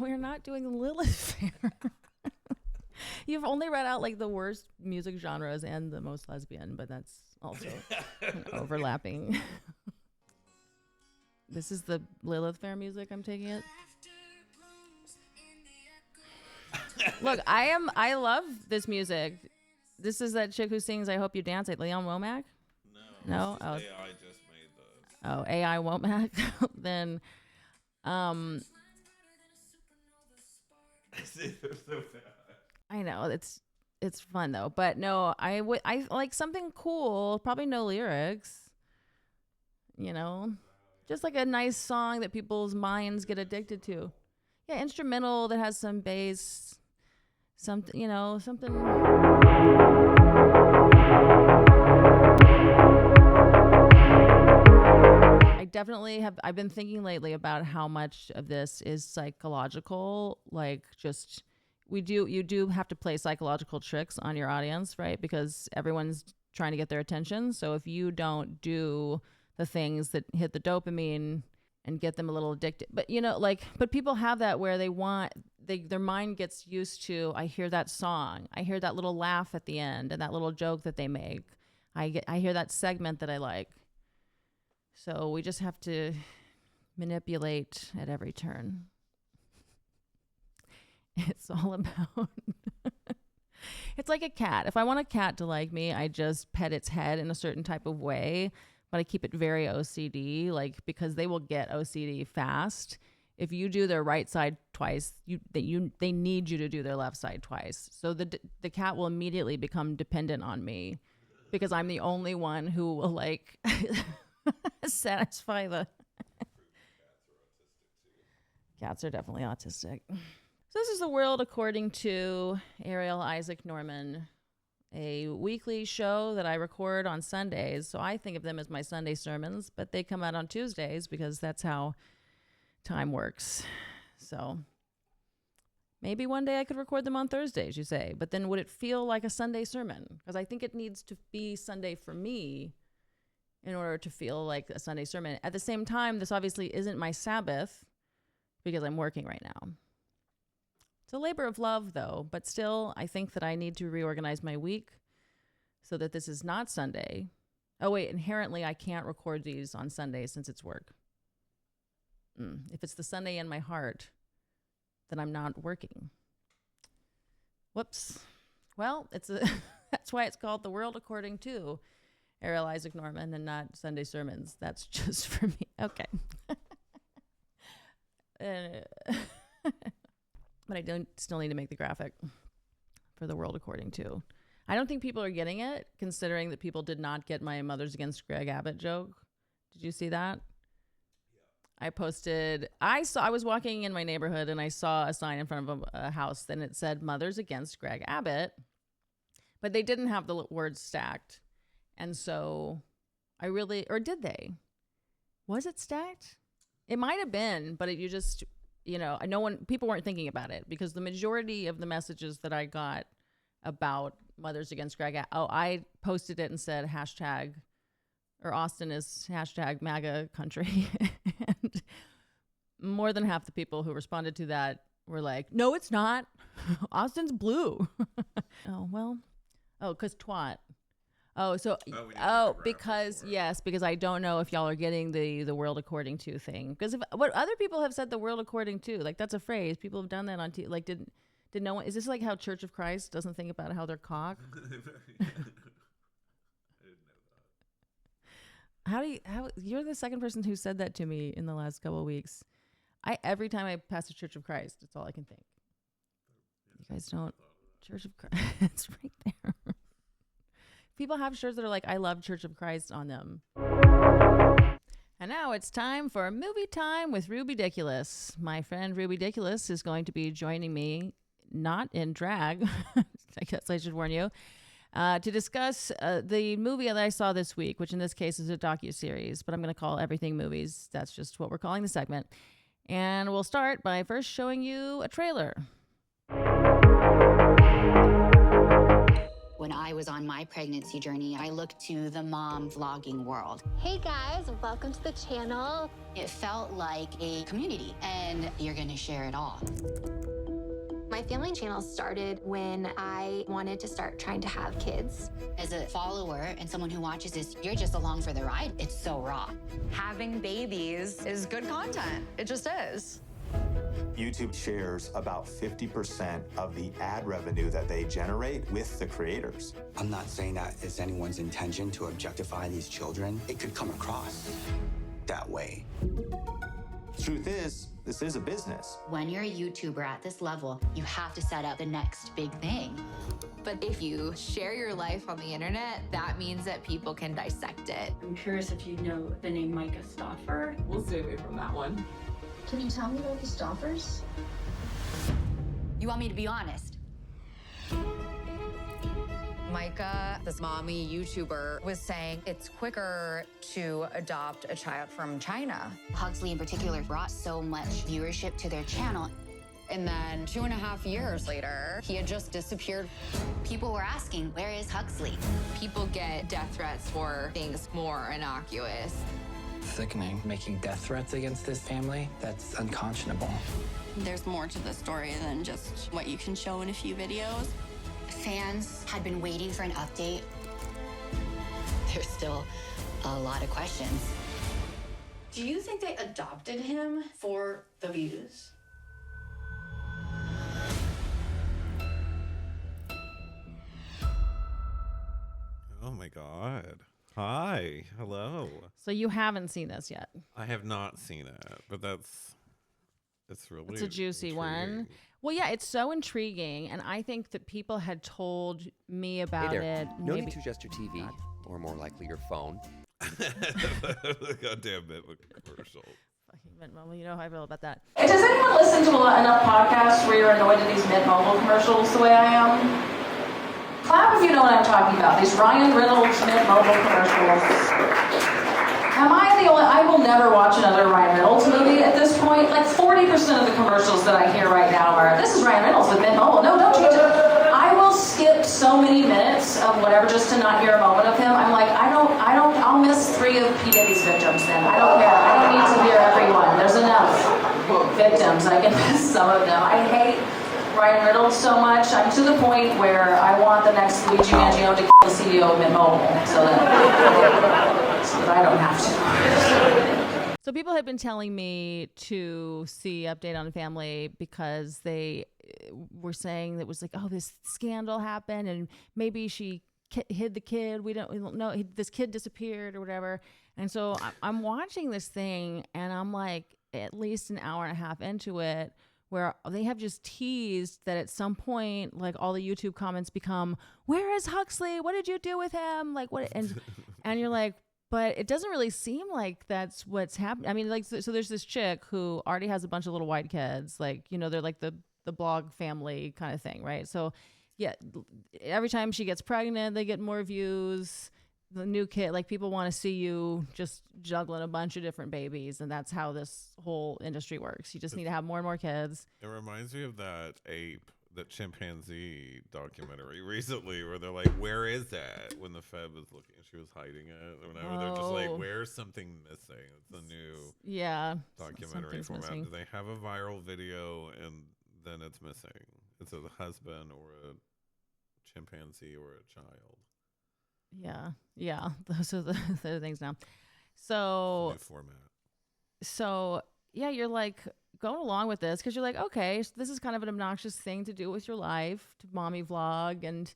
We're not doing Lilith Fair. You've only read out like the worst music genres and the most lesbian, but that's also overlapping. This is the Lilith Fair music, I'm taking it. Look, I love this music. This is that chick who sings I Hope You Dance, like Leon Womack? No? Oh. AI just made those. Oh, AI Womack? Then, They're so bad. I know, it's fun though. But no, I like something cool, probably no lyrics. You know? Just like a nice song that people's minds get addicted to. Yeah, instrumental that has some bass, something, you know, something. I definitely have. I've been thinking lately about how much of this is psychological. Like, just you do have to play psychological tricks on your audience, right? Because everyone's trying to get their attention. So if you don't do the things that hit the dopamine and get them a little addicted. But, you know, like, but people have that where their mind gets used to, I hear that song. I hear that little laugh at the end and that little joke that they make. I hear that segment that I like. So we just have to manipulate at every turn. It's all about, it's like a cat. If I want a cat to like me, I just pet its head in a certain type of way. But I keep it very OCD, like, because they will get OCD fast. If you do their right side twice, they need you to do their left side twice. So the cat will immediately become dependent on me because I'm the only one who will like satisfy the. Cats are definitely autistic. So this is the world according to Arielle Isaac Norman. A weekly show that I record on Sundays. So I think of them as my Sunday sermons, but they come out on Tuesdays because that's how time works. So maybe one day I could record them on Thursdays, you say, but then would it feel like a Sunday sermon? Because I think it needs to be Sunday for me in order to feel like a Sunday sermon. At the same time, this obviously isn't my Sabbath because I'm working right now. It's a labor of love, though, but still, I think that I need to reorganize my week so that this is not Sunday. Oh, wait, inherently, I can't record these on Sunday since it's work. If it's the Sunday in my heart, then I'm not working. Whoops. Well, that's why it's called The World According to Arielle Isaac Norman and not Sunday sermons. That's just for me. Okay. But I still need to make the graphic for The World According to. I don't think people are getting it, considering that people did not get my Mothers Against Greg Abbott joke. Did you see that? Yeah. I was walking in my neighborhood and I saw a sign in front of a house and it said Mothers Against Greg Abbott, but they didn't have the words stacked. And so or did they? Was it stacked? It might have been, but people weren't thinking about it because the majority of the messages that I got about Mothers Against Greg, I posted it and said hashtag, or Austin is hashtag MAGA country. And more than half the people who responded to that were like, no, it's not. Austin's blue. Because twat. Because I don't know if y'all are getting the world according to thing. Because what other people have said the world according to, like that's a phrase. People have done that on TV. Like did no one, is this like how Church of Christ doesn't think about how they're cock? I didn't know How you're the second person who said that to me in the last couple of weeks. Every time I pass the Church of Christ, it's all I can think. You guys don't, Church of Christ, it's right there. People have shirts that are like, I love Church of Christ on them. And now it's time for movie time with Ruby Dickulous. My friend Ruby Dickulous is going to be joining me, not in drag, I guess I should warn you, to discuss the movie that I saw this week, which in this case is a docuseries, but I'm going to call everything movies. That's just what we're calling the segment. And we'll start by first showing you a trailer. When I was on my pregnancy journey, I looked to the mom vlogging world. Hey guys, welcome to the channel. It felt like a community, and you're gonna share it all. My family channel started when I wanted to start trying to have kids. As a follower and someone who watches this, you're just along for the ride. It's so raw. Having babies is good content. It just is. YouTube shares about 50% of the ad revenue that they generate with the creators. I'm not saying that it's anyone's intention to objectify these children. It could come across that way. Truth is, this is a business. When you're a YouTuber at this level, you have to set up the next big thing. But if you share your life on the internet, that means that people can dissect it. I'm curious if you know the name Micah Stoffer. We'll stay away from that one. Can you tell me about the Stoffers? You want me to be honest? Micah, this mommy YouTuber, was saying it's quicker to adopt a child from China. Huxley in particular brought so much viewership to their channel. And then 2.5 years later, he had just disappeared. People were asking, where is Huxley? People get death threats for things more innocuous. Sickening. Making death threats against this family, that's unconscionable. There's more to the story than just what you can show in a few videos. Fans had been waiting for an update. There's still a lot of questions. Do you think they adopted him for the views? Oh my God. Hi. Hello. So you haven't seen this yet. I have not seen it, but it's really It's a juicy one. intriguing. Well, yeah, it's so intriguing, and I think that people had told me about Hey there. it. No maybe- need to adjust your TV, or more likely your phone. Goddamn Venmo commercial. Fucking Mint Mobile, you know how I feel about that. Does anyone listen to enough podcasts where you're annoyed at these Mint Mobile commercials the way I am? Clap if you know what I'm talking about. These Ryan Reynolds Mint Mobile commercials. Am I the only? I will never watch another Ryan Reynolds movie at this point. Like 40% of the commercials that I hear right now are, "This is Ryan Reynolds with Mint Mobile." No, don't change it. I will skip so many minutes of whatever just to not hear a moment of him. I'm like, I'll miss 3 of P. Diddy's victims then. I don't care. I don't need to hear everyone. There's enough victims. I can miss some of them. I hate Ryan Reynolds so much. I'm to the point where I want the next Luigi Mangino to kill the CEO of Mint Mobile so that I don't have to. So people had been telling me to see Update on Family because they were saying that it was like, oh, this scandal happened and maybe she hid the kid. We don't know. This kid disappeared or whatever. And so I'm watching this thing and I'm like at least an hour and a half into it, where they have just teased that at some point, like all the YouTube comments become, "Where is Huxley? What did you do with him?" Like what? And you're like, but it doesn't really seem like that's what's happening. I mean, like, so there's this chick who already has a bunch of little white kids, like, you know, they're like the blog family kind of thing, right? So yeah, every time she gets pregnant, they get more views. The new kid, like people want to see you just juggling a bunch of different babies, and that's how this whole industry works. You just need to have more and more kids. It reminds me of that chimpanzee documentary recently where they're like, where is that? When the Fed was looking, she was hiding it or whatever. They're just like, where's something missing? It's a new documentary format. Missing. Do they have a viral video and then it's missing? It's a husband or a chimpanzee or a child. Yeah. Those are the things now. So New format. So yeah, you're like going along with this because you're like, okay, so this is kind of an obnoxious thing to do with your life, to mommy vlog and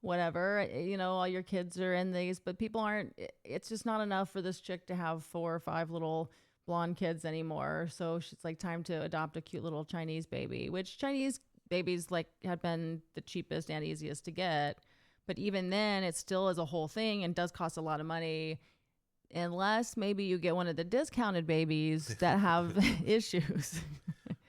whatever. You know, all your kids are in these, but people aren't. It's just not enough for this chick to have 4 or 5 little blonde kids anymore. So she's like, time to adopt a cute little Chinese baby, which Chinese babies like had been the cheapest and easiest to get. But even then, it still is a whole thing and does cost a lot of money, unless maybe you get one of the discounted babies that have issues.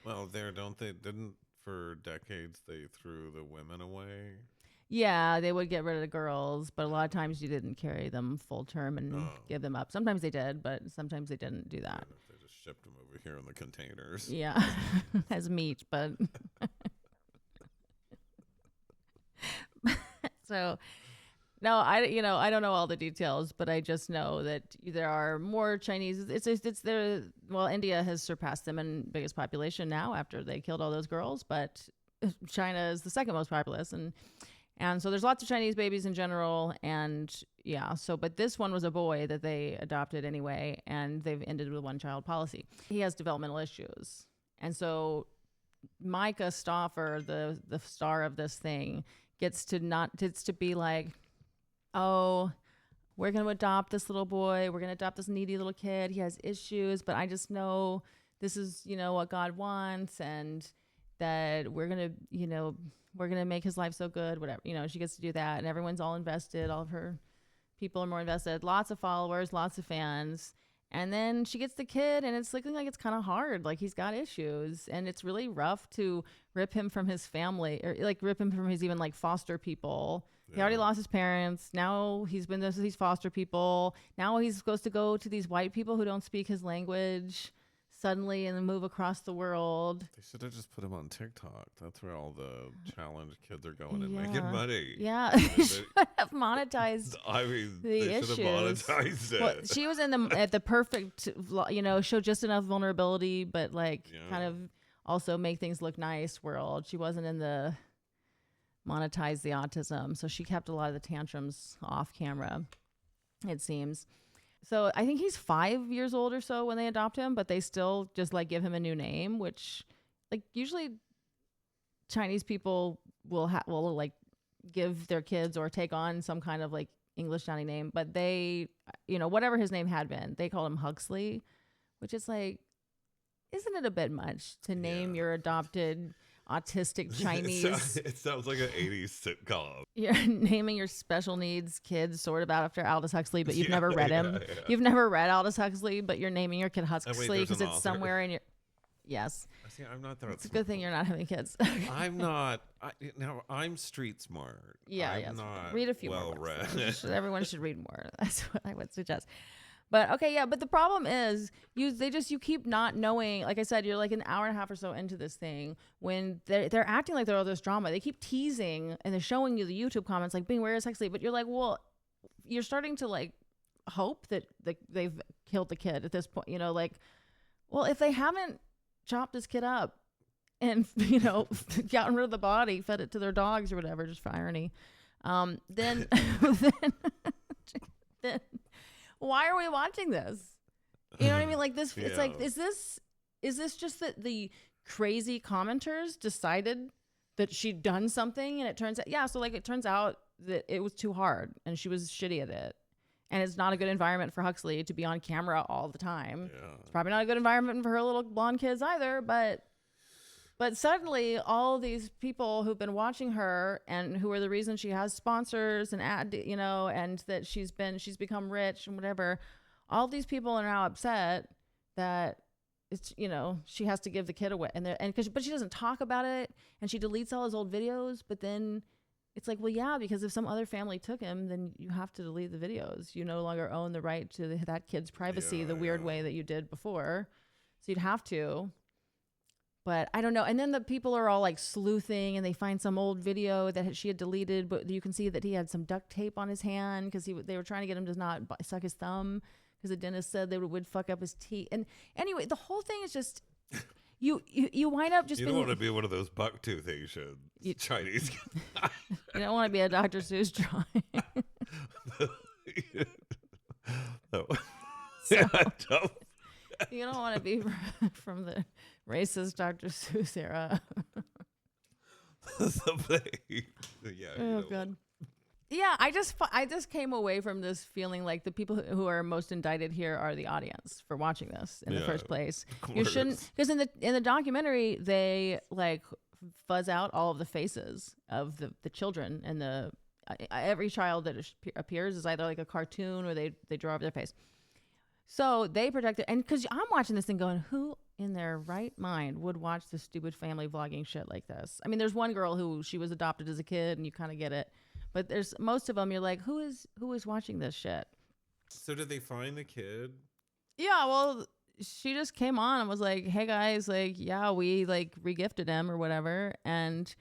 Well, didn't for decades they threw the women away? Yeah, they would get rid of the girls, but a lot of times you didn't carry them full term and give them up. Sometimes they did, but sometimes they didn't do that. Yeah, they just shipped them over here in the containers. Yeah, as meat, but... So No, I don't know all the details, but I just know that there are more Chinese. It's there. Well, India has surpassed them in biggest population now after they killed all those girls, but China is the second most populous, and so there's lots of Chinese babies in general, and yeah. So, but this one was a boy that they adopted anyway, and they've ended with one-child policy. He has developmental issues, and so Micah Stauffer, the star of this thing, gets to be like, oh, we're going to adopt this little boy. We're going to adopt this needy little kid. He has issues, but I just know this is, what God wants, and that we're going to make his life so good, whatever. She gets to do that, and everyone's all invested. All of her people are more invested. Lots of followers, lots of fans. And then she gets the kid, and it's looking like it's kind of hard. Like, he's got issues, and it's really rough to rip him from his family, or like rip him from his even like foster people. He already lost his parents. Now he's been these foster people. Now he's supposed to go to these white people who don't speak his language suddenly and then move across the world. They should have just put him on TikTok. That's where all the challenge kids are going and making money. Yeah, they should have monetized. I mean, the they issues. should have monetized it. Well, she was at the perfect, show just enough vulnerability, but kind of also make things look nice world. She wasn't in the monetize the autism, so she kept a lot of the tantrums off camera, it seems. So I think he's 5 years old or so when they adopt him, but they still just give him a new name, which usually Chinese people will give their kids or take on some kind of English sounding name, but they, whatever his name had been, they called him Huxley, which is isn't it a bit much to name your adopted autistic Chinese? It sounds like an 80s sitcom. You're naming your special needs kid sort of after Aldous Huxley, but you've never read him. Yeah. You've never read Aldous Huxley, but you're naming your kid Huxley because it's somewhere in your... Yes. See, I'm not that It's a good thing you're not having kids. I'm not. I'm street smart. Yeah, I'm not read a few well more read. Everyone should read more. That's what I would suggest. But okay, yeah. But the problem is, you keep not knowing. Like I said, you're an hour and a half or so into this thing when they're acting like they're all this drama. They keep teasing and they're showing you the YouTube comments being where is Huxley, but you're well, you're starting to hope that they've killed the kid at this point. Well, if they haven't chopped this kid up and gotten rid of the body, fed it to their dogs or whatever, just for irony, then then why are we watching this? You know what I mean? This, yeah. It's is this just that the crazy commenters decided that she'd done something and it turns out, it turns out that it was too hard and she was shitty at it. And it's not a good environment for Huxley to be on camera all the time. Yeah. It's probably not a good environment for her little blonde kids either, but suddenly all these people who've been watching her and who are the reason she has sponsors and and that she's become rich and whatever, all these people are now upset that it's, she has to give the kid away but she doesn't talk about it and she deletes all his old videos, but then it's well, yeah, because if some other family took him, then you have to delete the videos. You no longer own the right to that kid's privacy the weird way that you did before. So you'd have to. But I don't know. And then the people are all sleuthing and they find some old video that she had deleted, but you can see that he had some duct tape on his hand because they were trying to get him to not suck his thumb because the dentist said they would fuck up his teeth. And anyway, the whole thing is just... You wind up just. You don't want to be one of those bucktooth Asians, Chinese. You don't want to be a Dr. Seuss drawing. No. So, you don't want to be from the racist Dr. Seuss era. Yeah. Oh God. Yeah, I just came away from this feeling like the people who are most indicted here are the audience for watching this in the first place. You shouldn't, because in the documentary they fuzz out all of the faces of the children, and every child that appears is either a cartoon or they draw over their face. So they protect it, and because I'm watching this thing going, who in their right mind would watch this stupid family vlogging shit like this? I mean, there's one girl who she was adopted as a kid, and you kind of get it. But there's most of them. You're who is watching this shit? So did they find the kid? Yeah, well, she just came on and was like, "Hey guys, yeah, we regifted him or whatever," and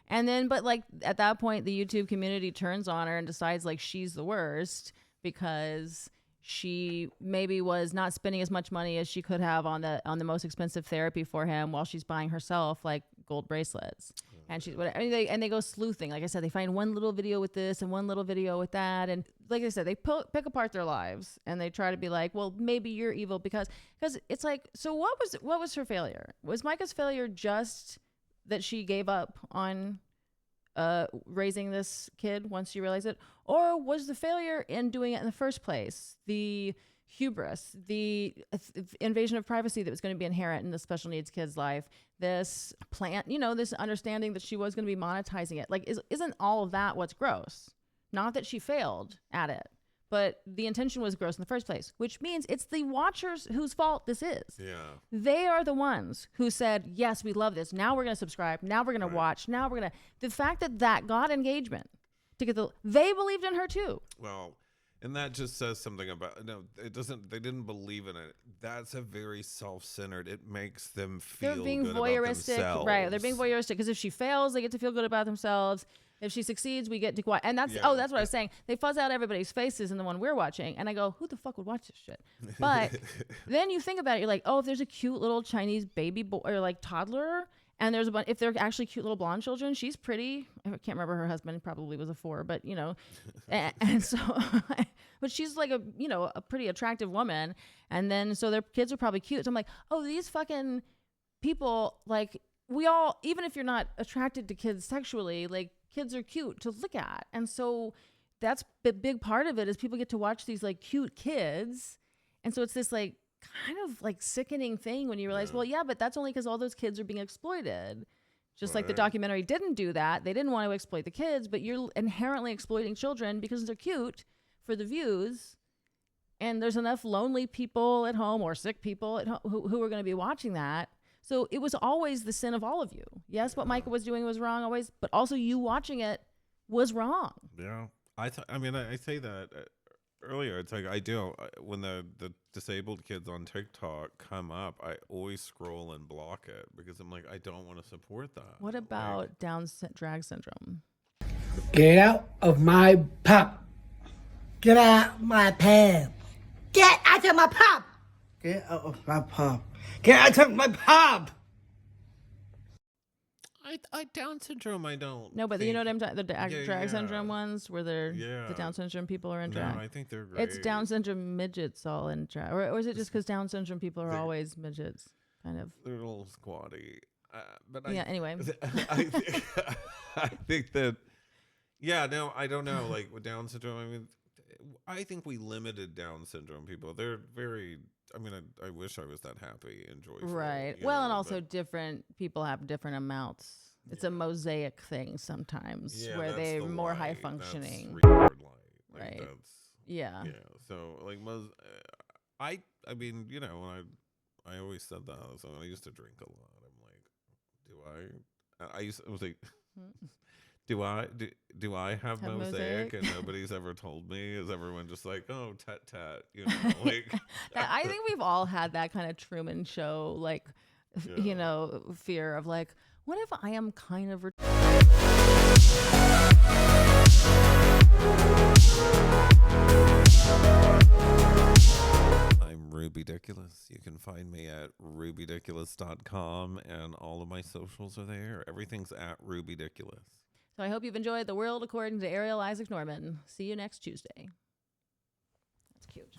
And then, but like at that point, the YouTube community turns on her and decides like she's the worst because she maybe was not spending as much money as she could have on the most expensive therapy for him while she's buying herself like gold bracelets. And she's whatever. I mean, they go sleuthing. Like I said, they find one little video with this and one little video with that. And like I said, they pick apart their lives and they try to be like, well, maybe you're evil because it's like, so what was her failure? Was Micah's failure just that she gave up on raising this kid once she realized it? Or was the failure in doing it in the first place the hubris, the invasion of privacy that was going to be inherent in the special needs kid's life, this plan, this understanding that she was going to be monetizing it? Like, isn't all of that what's gross? Not that she failed at it, but the intention was gross in the first place, which means it's the watchers whose fault this is. Yeah. They are the ones who said, yes, we love this. Now we're going to subscribe. Now we're going to watch. Now we're going to, the fact that got engagement to get they believed in her too. Well, and that just says something about, no, it doesn't, they didn't believe in it. That's a very self-centered, it makes them feel they're being good voyeuristic, about themselves. right? They're being voyeuristic because if she fails, they get to feel good about themselves. If she succeeds, we get to quiet. And that's that's what I was saying. They fuzz out everybody's faces in the one we're watching, and I go, who the fuck would watch this shit? But then you think about it, you're like, oh, if there's a cute little Chinese baby boy or like toddler, and there's a bunch, if they're actually cute little blonde children, she's pretty. I can't remember her husband, probably was a 4, but and so, but she's like a pretty attractive woman, and then so their kids are probably cute. So I'm like, oh, these fucking people, like we all, even if you're not attracted to kids sexually, like kids are cute to look at. And so that's the big part of it is people get to watch these like cute kids. And so it's this like kind of like sickening thing when you realize, well, yeah, but that's only because all those kids are being exploited. Just like the documentary didn't do that. They didn't want to exploit the kids, but you're inherently exploiting children because they're cute for the views. And there's enough lonely people at home or sick people at home who are going to be watching that. So it was always the sin of all of you. Yes, what Micah was doing was wrong always, but also you watching it was wrong. Yeah. I say that earlier. It's like when the disabled kids on TikTok come up, I always scroll and block it because I'm like, I don't want to support that. What about drag syndrome? Get out of my pub. Get out of my pub. Get out of my pub. Get out of my pub. Get out of my pub. I Down syndrome. I don't. No, but you know what I'm talking. The drag syndrome ones, where the Down syndrome people are in drag. No, I think they're great. It's Down syndrome midgets all in drag, or is it just because Down syndrome people are always midgets? Kind of. They're a little squatty. But anyway. I think that. Yeah. No, I don't know. Like with Down syndrome, I mean, I think we limited Down syndrome people. They're very. I mean, I wish I was that happy and joyful. Right. Well, and also different people have different amounts. It's a mosaic thing sometimes where they're more high functioning. Right. Yeah. So like I mean, when I always said that. So I used to drink a lot. I'm like, I was like, do I have mosaic? And nobody's ever told me. Is everyone just like, oh, tat tat, like? I think we've all had that kind of Truman Show, like, fear of like, what if I am kind of. I'm Ruby Dickulous. You can find me at rubydickulous.com, and all of my socials are there. Everything's at Ruby Dickulous. So I hope you've enjoyed The World According to Arielle Isaac Norman. See you next Tuesday. That's cute.